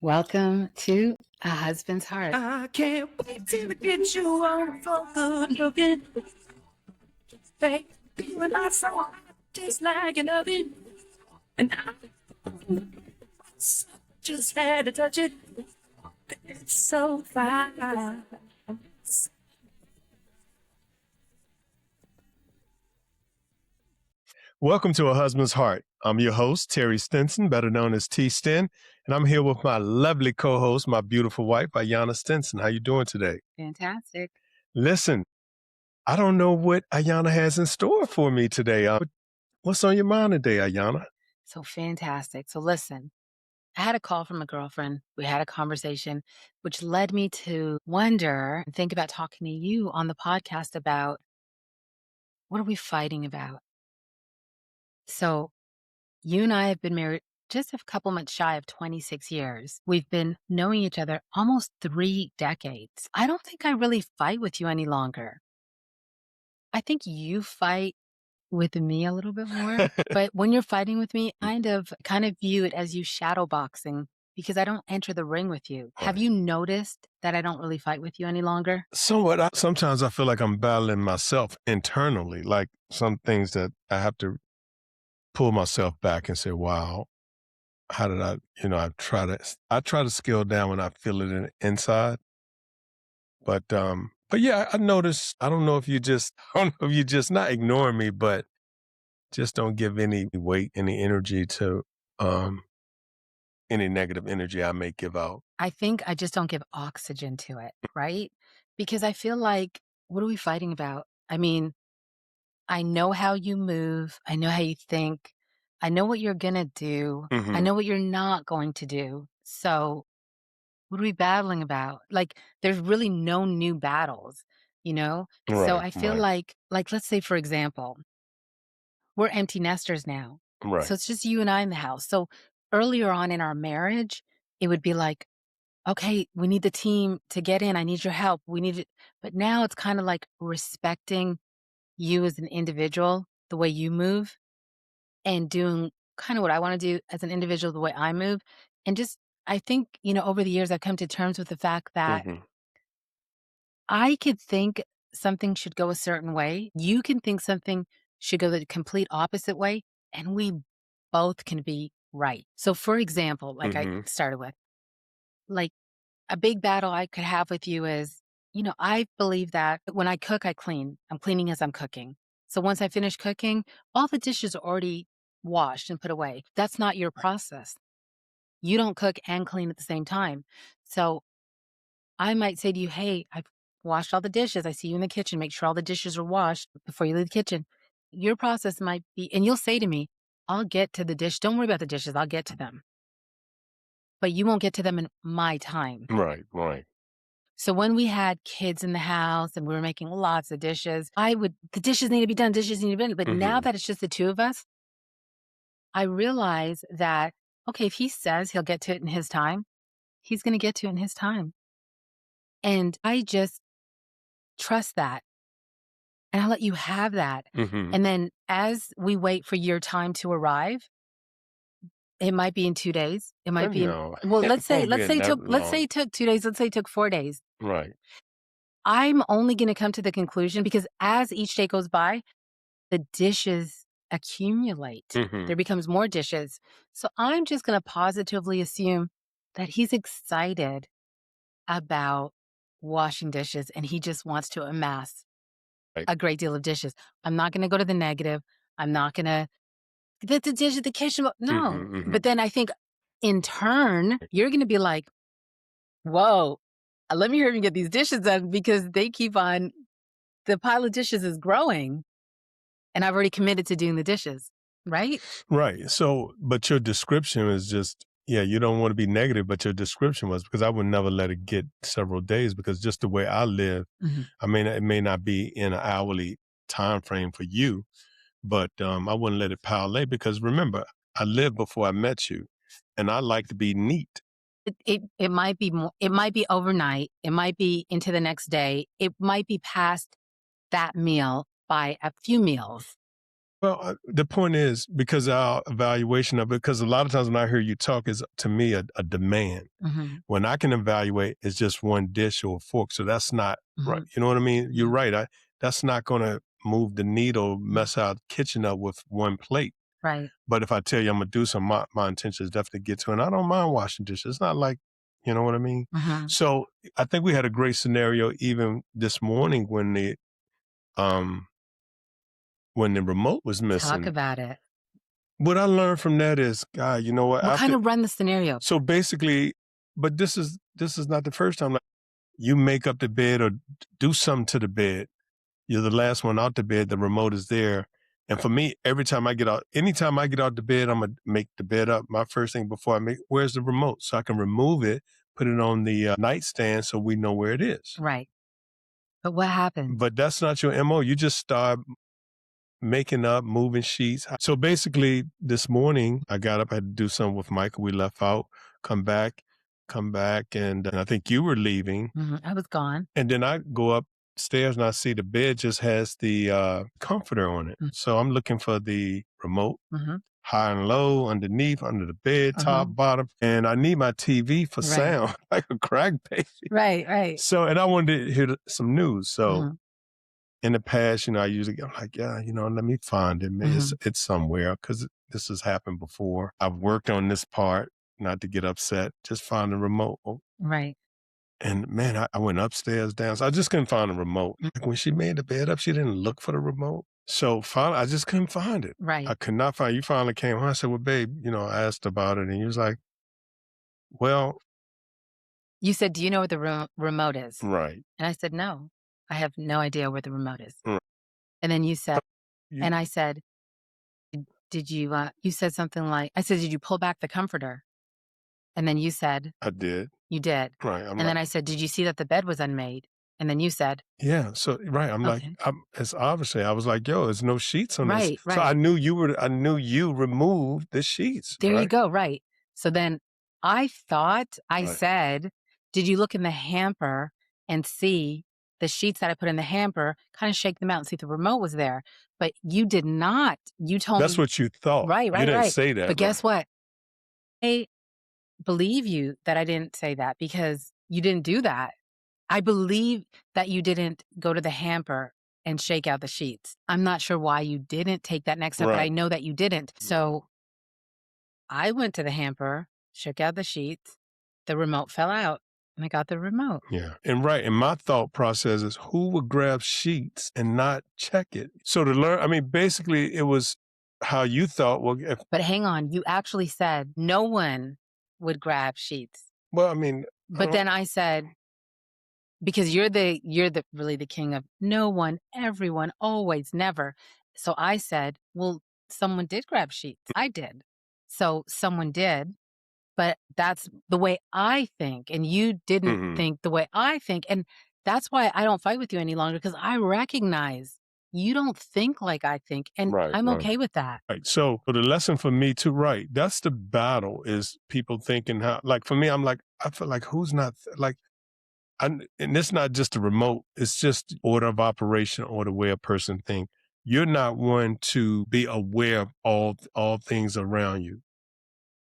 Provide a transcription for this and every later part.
Welcome to A Husband's Heart. I can't wait till I get you on for good looking. Baby, you and I so hot, just like an oven. And I just had to touch it. It's so fine. Welcome to A Husband's Heart. I'm your host, Terry Stinson, better known as T. Stin, and I'm here with my lovely co-host, my beautiful wife, Ayanna Stinson. How you doing today? Fantastic. Listen, I don't know what Ayanna has in store for me today. What's on your mind today, Ayanna? So fantastic. So listen, I had a call from a girlfriend. We had a conversation, which led me to wonder and think about talking to you on the podcast about what are we fighting about? So you and I have been married just a couple months shy of 26 years. We've been knowing each other almost 3 decades. I don't think I really fight with you any longer. I think you fight with me a little bit more, but when you're fighting with me, kind of view it as you shadow boxing because I don't enter the ring with you. Have you noticed that I don't really fight with you any longer? Somewhat. Sometimes I feel like I'm battling myself internally, like some things that I have to pull myself back and say, wow, how did I try to scale down when I feel it inside. But yeah, I noticed, I don't know if you just not ignoring me, but just don't give any weight, any energy to any negative energy I may give out. I think I just don't give oxygen to it, right? Because I feel like, what are we fighting about? I mean, I know how you move. I know how you think. I know what you're going to do. I know what you're not going to do. So what are we battling about? Like, there's really no new battles, you know? So Right, I feel right. like, let's say, for example, we're empty nesters now. Right. So it's just you and I in the house. So earlier on in our marriage, it would be like, okay, we need the team to get in. I need your help. We need it. But now it's kind of like respecting you as an individual, the way you move, and doing kind of what I want to do as an individual, the way I move. And just, I think, over the years, I've come to terms with the fact that I could think something should go a certain way. You can think something should go the complete opposite way. And we both can be right. So, for example, like I started with, like a big battle I could have with you is, I believe that when I cook, I clean. I'm cleaning as I'm cooking. So once I finish cooking, all the dishes are already washed and put away. That's not your process. You don't cook and clean at the same time. So I might say to you, hey, I've washed all the dishes. I see you in the kitchen. Make sure all the dishes are washed before you leave the kitchen. Your process might be, and you'll say to me, I'll get to the dish. Don't worry about the dishes. I'll get to them. But you won't get to them in my time. Right, right. So when we had kids in the house and we were making lots of dishes, the dishes need to be done, dishes need to be done. But now that it's just the two of us, I realize that, okay, if he says he'll get to it in his time, he's going to get to it in his time. And I just trust that. And I'll let you have that. And then as we wait for your time to arrive, it might be in 2 days. It might be No. well, let's say it took long. 2 days. Let's say it took 4 days. Right. I'm only going to come to the conclusion because as each day goes by, the dishes accumulate. There becomes more dishes. So I'm just going to positively assume that he's excited about washing dishes and he just wants to amass a great deal of dishes. I'm not going to go to the negative. I'm not going to the dish at the kitchen. No. But then I think in turn, you're going to be like, whoa, let me hear him get these dishes done because the pile of dishes is growing and I've already committed to doing the dishes, right? Right. So, but your description is just, yeah, you don't want to be negative, but your description was because I would never let it get several days because just the way I live, I mean, it may not be in an hourly time frame for you, but I wouldn't let it pile late because remember, I lived before I met you and I like to be neat. It might be more, it might be overnight. It might be into the next day. It might be past that meal by a few meals. Well, the point is because our evaluation of it, because a lot of times when I hear you talk, is to me a demand. Mhm, When I can evaluate, it's just one dish or a fork, so that's not right. mhm, You know what I mean? You're mhm, right. That's not going to move the needle, mhm. mess our kitchen up with one plate. Right. But if I tell you I'm gonna do some, my intention is definitely get to, it. And I don't mind washing dishes. It's not like, you know what I mean. Mhm. So I think we had a great scenario even this morning um when the remote was Talk missing. about it. What I learned from that is, God, you know what? What kind of run the scenario? So basically, but this is not the first time. Like, you make up the bed or do something to the bed. You're the last one out the bed. The remote is there. And for me, anytime I get out the bed, I'm gonna make the bed up. My first thing before where's the remote? So I can remove it, put it on the nightstand so we know where it is. Right. But what happens? But that's not your MO. You just start making up, moving sheets. So basically, this morning I got up, I had to do something with Michael. We left out, come back, and I think you were leaving. Mhm, I was gone. And then I go upstairs and I see the bed just has the comforter on it. Mm, So I'm looking for the remote, mhm, high and low, underneath, under the bed, top, mhm. bottom. And I need my TV for Right. sound, like a crack baby. Right, right. So, and I wanted to hear some news. So Mhm, in the past, I usually I'm like, yeah, let me find it. It's mhm. it's somewhere because this has happened before. I've worked on this part, not to get upset. Just find the remote. Oh, Right. and man, I went upstairs, down. So I just couldn't find the remote. Mm, Like when she made the bed up, she didn't look for the remote. So finally, I just couldn't find it. I right. could not find it. You finally came home. I said, well, babe, I asked about it. And he was like, well, You said, "Do you know where the remote is?" right. And I said, "No. I have no idea where the remote is." Right. And then you said You, and I said, "Did you, you said something like" I said, "Did you pull back the comforter?" And then you said, I did. "You did." Right. I'm And then like, I said, "Did you see that the bed was unmade?" And then you said, yeah. So, right. I'm like, "Okay." it's obviously, I was like, yo, there's no sheets on this. Right, So right. I knew you removed the sheets. There you Right. go, right. So then I thought I Right. said, "Did you look in the hamper and see the sheets that I put in the hamper, kinda shake them out and see if the remote was there?" But you did not. You told That's me what you thought. right, You right, didn't right. say that. But Right. guess what? I believe you that I didn't say that because you didn't do that. I believe that you didn't go to the hamper and shake out the sheets. I'm not sure why you didn't take that next step, but I Right. know that you didn't. So I went to the hamper, shook out the sheets, the remote fell out, and I got the remote. Yeah. And right. And my thought process is who would grab sheets and not check it? So to learn, I mean, basically it was how you thought, well, But hang on, you actually said no one would grab sheets. I mean, I But don't, then I said, because you're the really the king of no one, everyone, always, never. So I said, well, someone did grab sheets. I did. So someone did. But that's the way I think, and you didn't mhm. think the way I think, and that's why I don't fight with you any longer because I recognize you don't think like I think, and Right, I'm right. okay with that. Right. So the lesson for me too, right? That's the battle is people thinking how, like for me, I'm like, I feel like who's not like, and it's not just the remote, it's just order of operation or the way a person think. You're not one to be aware of all things around you.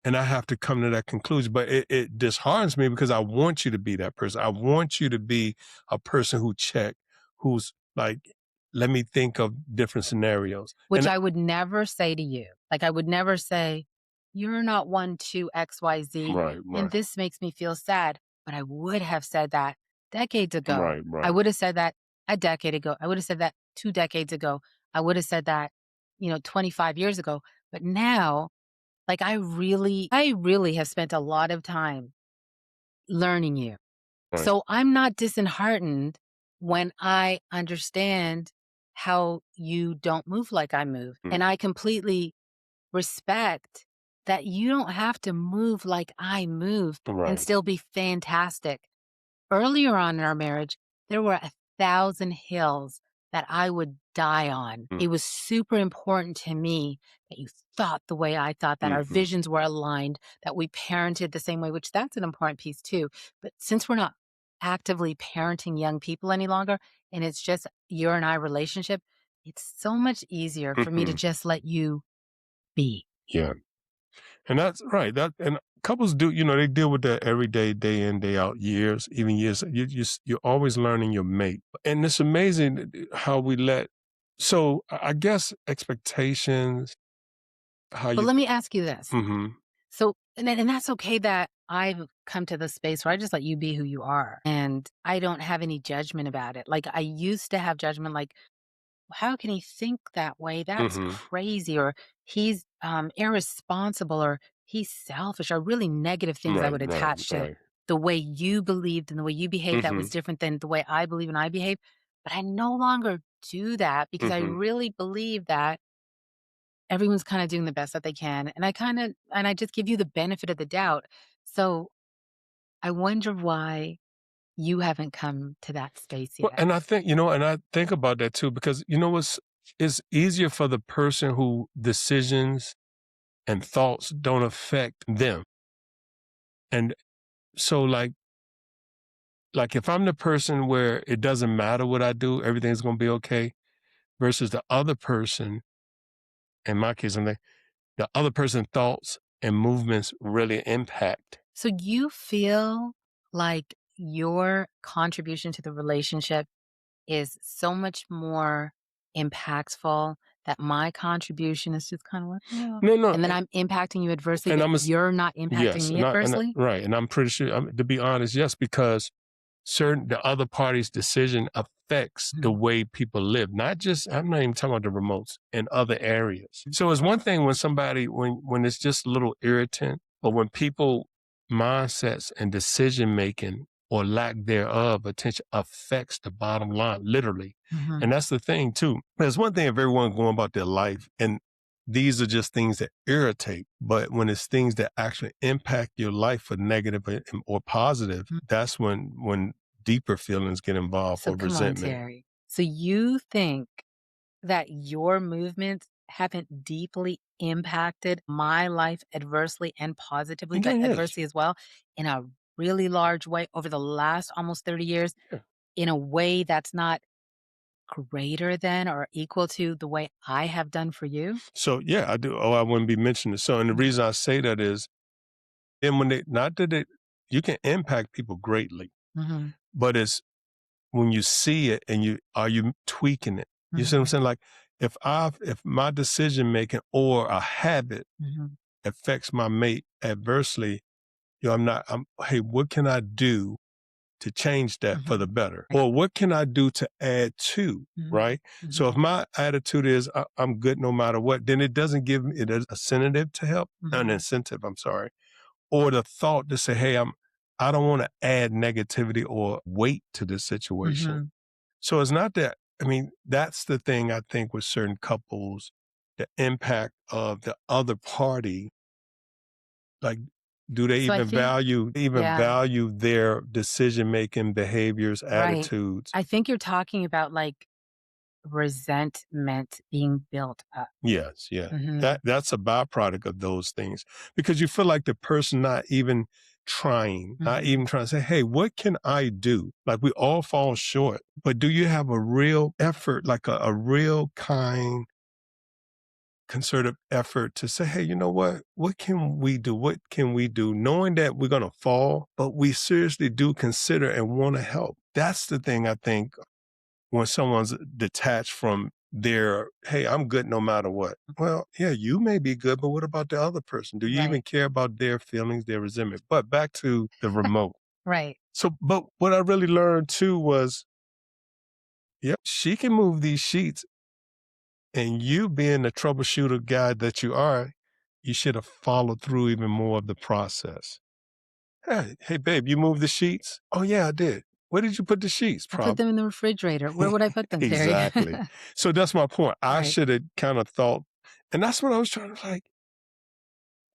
And I have to come to that conclusion. But it disheartens me because I want you to be that person. I want you to be a person who's like, let me think of different scenarios. Which And I would never say to you. Like, I would never say, "You're not one to XYZ, right, and right, this makes me feel sad." But I would have said that decades ago. right, I right, would have said that a decade ago. I would have said that 2 decades ago. I would have said that, 25 years ago. But now, like, I really have spent a lot of time learning you. right, So I'm not disheartened when I understand how you don't move like I move. mm, And I completely respect that you don't have to move like I move and right, still be fantastic. Earlier on in our marriage, there were 1,000 hills that I would die on. mm, It was super important to me that you thought the way I thought, that our mhm, visions were aligned, that we parented the same way, which that's an important piece too. But since we're not actively parenting young people any longer, and it's just you and I relationship, It's so much easier for me to Mhm. just let you be. Yeah. And that's right. That and couples do, they deal with that every day, day in, day out, years, even years. You're always learning your mate, and it's amazing how we let. So I guess expectations, how But you. let me ask you this. Hmm. So, and that's okay that I've come to the space where I just let you be who you are, and I don't have any judgment about it. Like I used to have judgment, like, how can he think that way? That's Hmm. crazy. Or he's irresponsible, or he's selfish, or really negative things I Right, would right, attach to right. the way you believed and the way you behaved that Hmm. was different than the way I believe and I behave. But I no longer do that because I Hmm. really believe that everyone's kind of doing the best that they can. And I just give you the benefit of the doubt. So I wonder why you haven't come to that space Well, yet. and I think, and I think about that too, because it's easier for the person who decisions and thoughts don't affect them. And so like if I'm the person where it doesn't matter what I do, everything's gonna be okay, versus the other person, in my case, the other person's thoughts and movements really impact. So you feel like your contribution to the relationship is so much more impactful that my contribution is just kind of like, yeah. No, no, And then I'm impacting you adversely, and but I'm a, you're not impacting yes, me and adversely? right, and I'm pretty sure, to be honest, yes, because the other party's decision affects the Mhm, way people live. Not just, I'm not even talking about the remotes in other areas. So it's one thing when somebody, when it's just a little irritant, but when people mindsets and decision making or lack thereof attention affects the bottom line, literally. mhm. And that's the thing too. There's one thing if everyone going about their life and these are just things that irritate, but when it's things that actually impact your life for negative or positive, Mm. that's when deeper feelings get involved So or come on, resentment. Terry. So you think that your movements haven't deeply impacted my life adversely and positively, Yeah, but yes. adversely as well, in a really large way over the last almost 30 years, Yeah. in a way that's not greater than or equal to the way I have done for you? So yeah, I do. Oh, I wouldn't be mentioning it. So, and the Mm, reason I say that is, and when they, not that it, you can impact people greatly, mhm, but it's when you see it and are you tweaking it? You see what I'm mhm, saying? Like if my decision making or a habit mhm, affects my mate adversely, hey, what can I do to change that for the mhm, better? right, Or what can I do to add to, mhm, right? So if mhm, my attitude is I'm good no matter what, then it doesn't give me an incentive to help, an mhm, incentive, I'm sorry, or the thought to say, hey, I don't want to add negativity or weight to this situation. mhm. So it's not that, I mean, that's the thing I think with certain couples, the impact of the other party, like, do they So I think even yeah, value their decision-making behaviors, right. attitudes? I think you're talking about, like, resentment being built up. Yes, yeah. Mhm, That's a byproduct of those things because you feel like the person not mhm, even trying to say, "Hey, what can I do?" Like, we all fall short, but do you have a real effort, like a real kind, concerted effort to say, "Hey, you know what? What can we do? What can we do?" Knowing that we're gonna fall, but we seriously do consider and wanna help. That's the thing I think when someone's detached from their, "Hey, I'm good no matter what." Well, yeah, you may be good, but what about the other person? Do you even right, care about their feelings, their resentment? But back to the remote. right. So, but what I really learned too was, yep, she can move these sheets, and you being the troubleshooter guy that you are, you should have followed through even more of the process. Hey, babe, you moved the sheets? Oh, yeah, I did. Where did you put the sheets? I put them in the refrigerator. Where would I put them, Terry? Exactly. So that's my point. I Right. should have kind of thought, and that's what I was trying to like,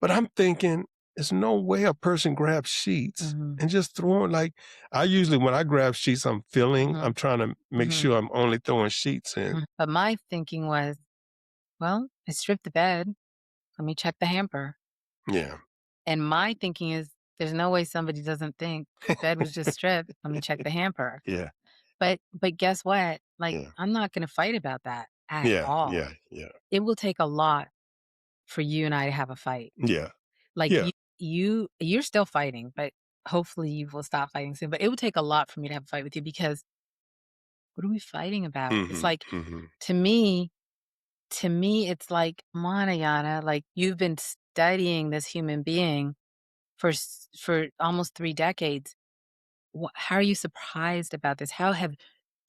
but I'm thinking, there's no way a person grabs sheets Mhm, and just throwing like I usually when I grab sheets, mhm, I'm trying to make mhm, sure I'm only throwing sheets in. mhm. But my thinking was, "Well, I stripped the bed. Let me check the hamper." Yeah. And my thinking is, "There's no way somebody doesn't think the bed was just stripped. Let me check the hamper." Yeah. But guess what? Like, Yeah. I'm not gonna fight about that. at Yeah, all. yeah, yeah, It will take a lot for you and I to have a fight. yeah, Like, yeah. you're still fighting, but hopefully you will stop fighting soon, but it would take a lot for me to have a fight with you because what are we fighting about? It's Mhm, like, mhm. to me it's like, "Come on, Ayana, like, you've been studying this human being for almost 3 decades. How are you surprised about this? How have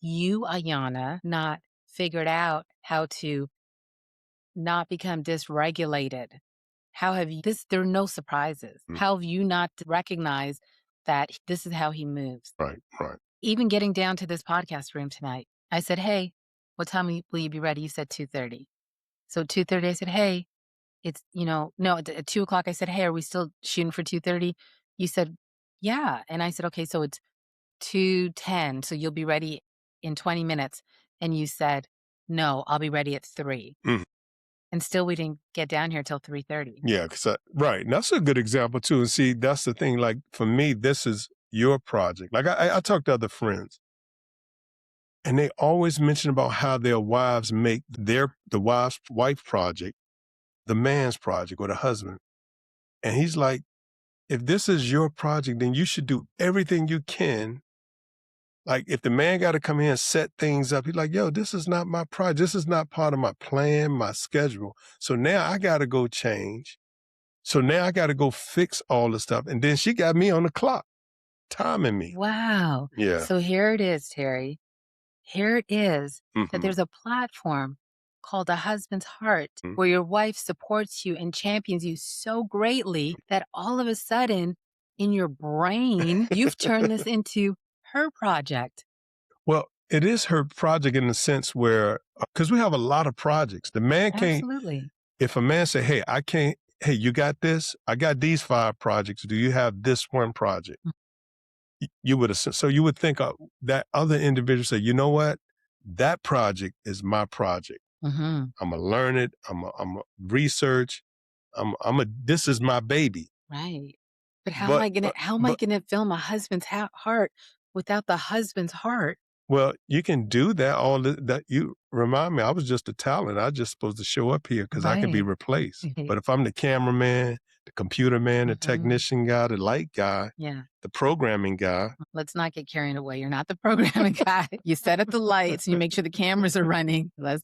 you, Ayana, not figured out how to not become dysregulated? How have you this there are no surprises. Mm, How have you not recognized that this is how he moves?" right, right. Even getting down to this podcast room tonight, I said, "Hey, what time will you be ready?" You said 2:30. So 2:30, I said, "Hey, it's, no, at 2 o'clock, I said, "Hey, are we still shooting for 2:30?" You said, "Yeah." And I said, "Okay, so it's 2:10, so you'll be ready in 20 minutes." And you said, "No, I'll be ready at 3." Mhm. And still we didn't get down here till 3:30. Yeah, 'cause right, and that's a good example too, and see, that's the thing, like, for me, this is your project. Like, I talk to other friends, and they always mention about how their wives make the wife's wife project the man's project or the husband, and he's like, "If this is your project, then you should do everything you can." Like, if the man gotta come here and set things up, he's like, "Yo, this is not my project. This is not part of my plan, my schedule. So now I gotta go change. So now I gotta go fix all the stuff." And then she got me on the clock, timing me. Wow. Yeah. So here it is, Terry. Here it is that Mhm. there's a platform called A Husband's Heart Mm. where your wife supports you and champions you so greatly that all of a sudden in your brain, you've turned this into her project. Well, it is her project in the sense where, because we have a lot of projects. The man can't, Absolutely. if a man say, "Hey, I can't, hey, you got this? I got these 5 projects. Do you have this one project?" You would assume, so you would think that other individual say, "You know what? That project is my project. Mhm. Imma learn it. Imma research. This is my baby." Right. But But how am I but gonna film a husband's heart without the husband's heart? well, you can do that. All that you remind me. I was just a talent. I just supposed to show up here because I could be Right. replaced. But if I'm the cameraman, the computer man, the Mhm. technician guy, the light guy, Yeah. the programming guy. Let's not get carried away. You're not the programming guy. You set up the lights and you make sure the cameras are running. Not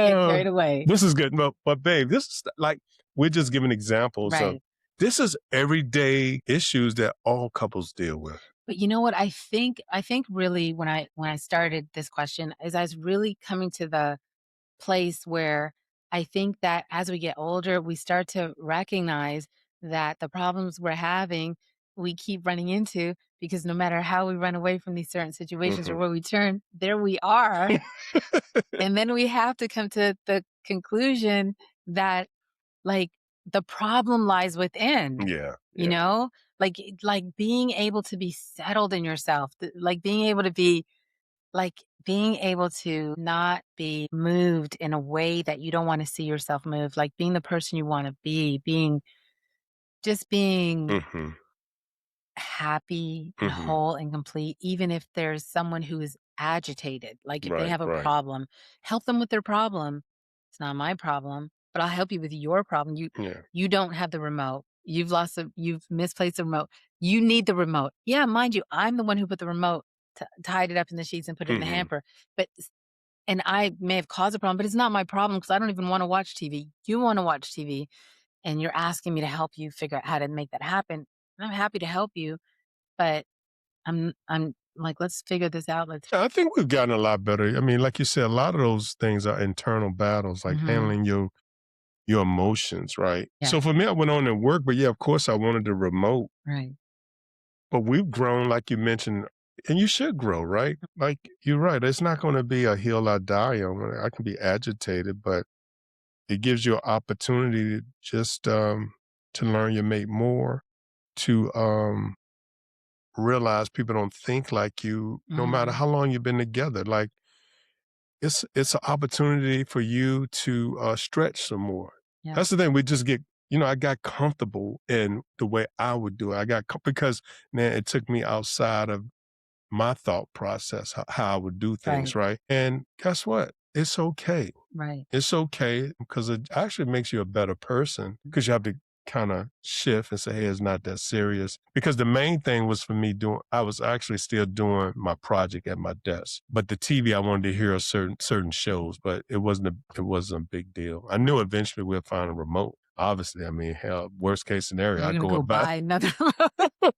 get Oh, carried away. this is good. No, but babe, this is like we're just giving examples of Right. this is everyday issues that all couples deal with. But you know what? I think really when I started this question is I was really coming to the place where I think that as we get older, we start to recognize that the problems we're having, we keep running into because no matter how we run away from these certain situations or Mhm. where we turn, there we are. And then we have to come to the conclusion that, like, the problem lies within, Yeah, you yeah. know? Like being able to be settled in yourself, like being able to not be moved in a way that you don't wanna see yourself move, like being the person you wanna be, being Mhm, happy and mhm. whole and complete, even if there's someone who is agitated. Like if they Right, have a right. problem, help them with their problem. It's not my problem, but I'll help you with your problem. Yeah. You don't have the remote. You've misplaced the remote. You need the remote. Yeah, mind you, I'm the one who put the remote, tied it up in the sheets and put it in the Mhm. hamper. And I may have caused a problem, but it's not my problem because I don't even want to watch TV. You want to watch TV and you're asking me to help you figure out how to make that happen. And I'm happy to help you, but I'm like, "Let's figure this out, let's." Yeah, I think we've gotten a lot better. I mean, like you said, a lot of those things are internal battles, like Mhm. handling your emotions, right? Yeah, So for me, I went on and worked, but yeah, of course I wanted the remote. right. But we've grown, like you mentioned, and you should grow, right? Like you're right. It's not going to be a hill I die on. I can be agitated, but it gives you an opportunity to just to learn your mate more, to realize people don't think like you, no matter Mhm. how long you've been together. Like it's an opportunity for you to stretch some more. Yeah, That's the thing. We just get, I got comfortable in the way I would do it. Because man, it took me outside of my thought process, how I would do things, right. right? And guess what? it's okay. Right. It's okay because it actually makes you a better person because you have to kind of shift and say, hey, it's not that serious. Because the main thing was for me I was actually still doing my project at my desk. But the TV, I wanted to hear certain shows, but it wasn't a big deal. I knew eventually we'll find a remote. Obviously, I mean, hell, worst case scenario, You're I'd gonna go go back. buy another remote.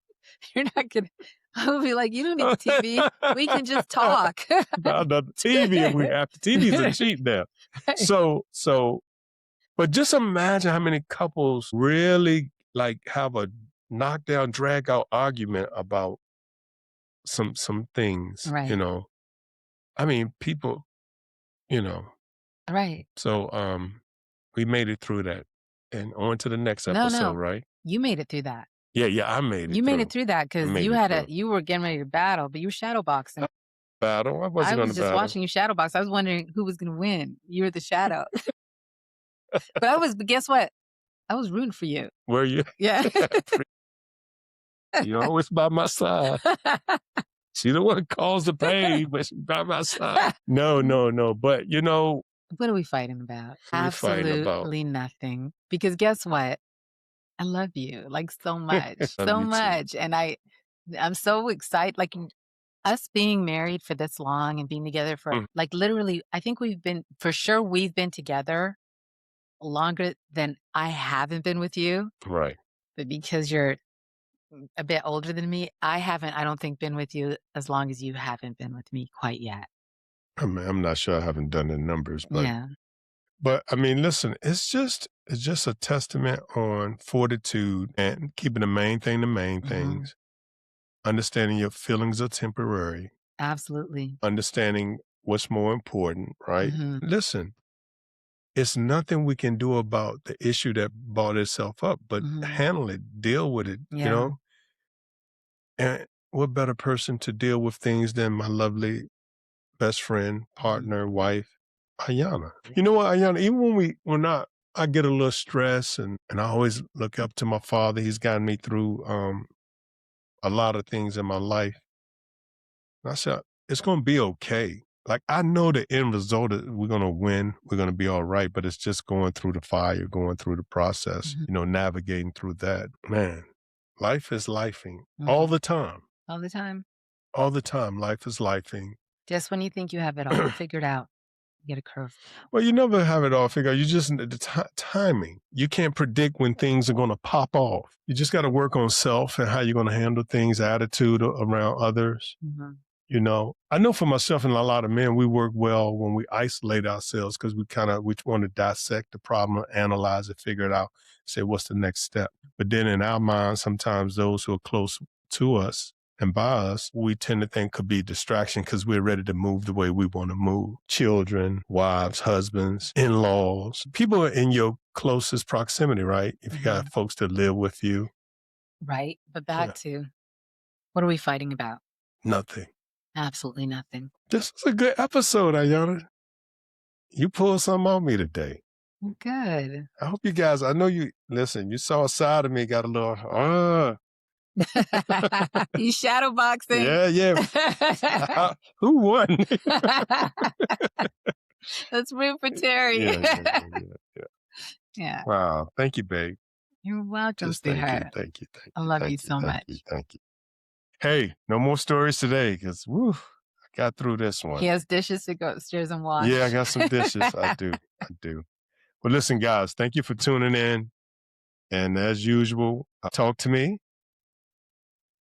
You're not gonna I would be like, "You don't need the TV. We can just talk." The TV, if we have to. TVs are cheap now. So, but just imagine how many couples really like have a knockdown, drag out argument about some things, you Right. know. I mean, people, you know. Right. So we made it through that. And on to the next No, episode, no. right? You made it through that. Yeah, I made it You made it through. through that I because made it through. you were getting ready to battle, but you were shadow boxing. Battle. I I wasn't on was the just battle. watching you shadow box. I was wondering who was gonna win. You were the shadow. But guess what? I was rooting for you. Were you? Yeah. You're always by my side. She the one caused the pain, but she's by my side. No. But you know, What are we fighting about? what are we fighting about? Absolutely nothing. Because guess what? I love you, like, so much, Love so you too. much, and I'm so excited, like, us being married for this long and being together for, like, literally, I think we've been together longer than I haven't been with you, Right. but because you're a bit older than me, I don't think, been with you as long as you haven't been with me quite yet. I mean, I'm not sure I haven't done the numbers, Yeah. but I mean, listen, it's just a testament on fortitude and keeping the main Mhm. things, understanding your feelings are temporary, Absolutely. understanding what's more important, right? Mhm. Listen, it's nothing we can do about the issue that brought itself up, but Mhm. handle it, deal with it, you Yeah. know? And what better person to deal with things than my lovely best friend, partner, wife, Ayana. You know what, Ayana, even when I get a little stressed and I always look up to my father. He's gotten me through a lot of things in my life. And I said, it's gonna be okay. Like I know the end result is we're gonna win, we're gonna be all right, but it's just going through the fire, going through the process, Mhm. you know, navigating through that. Man, life is lifing all Mhm. the time. All the time. All the time, life is lifing. Just when you think you have it all figured out, you get a curve. Well, you never have it all figured out. You just the timing. You can't predict when things are going to pop off. You just got to work on self and how you're going to handle things, attitude around others. Mhm. You know, I know for myself and a lot of men, we work well when we isolate ourselves because we want to dissect the problem, analyze it, figure it out, say what's the next step. But then in our minds, sometimes those who are close to us and by us, we tend to think could be distraction because we're ready to move the way we want to move. Children, wives, husbands, in-laws, people are in your closest proximity, right? If you got folks that live with you. Right. But Yeah. back to what are we fighting about? Nothing. Absolutely nothing. This was a good episode, Ayana. You pulled something on me today. Good. I hope you guys, I know you saw a side of me, got a little, You shadow boxing. yeah. Who won? Let's root for Terry. Yeah. Yeah. Wow. Thank you, babe. You're welcome, Just thank you, sweetheart. thank you, I love you thank so much. thank you. Hey, no more stories today because, I got through this one. He has dishes to go upstairs and wash. Yeah, I got some dishes. I do. Well, listen, guys, thank you for tuning in. And as usual, talk to me.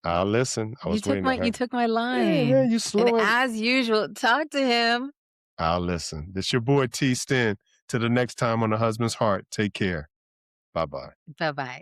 I'll listen. I was waiting. You took my line. Yeah, man, you slow And it. as usual, talk to him. I'll listen. This your boy T. Stin. Till the next time on The Husband's Heart. Take care. Bye-bye. Bye-bye.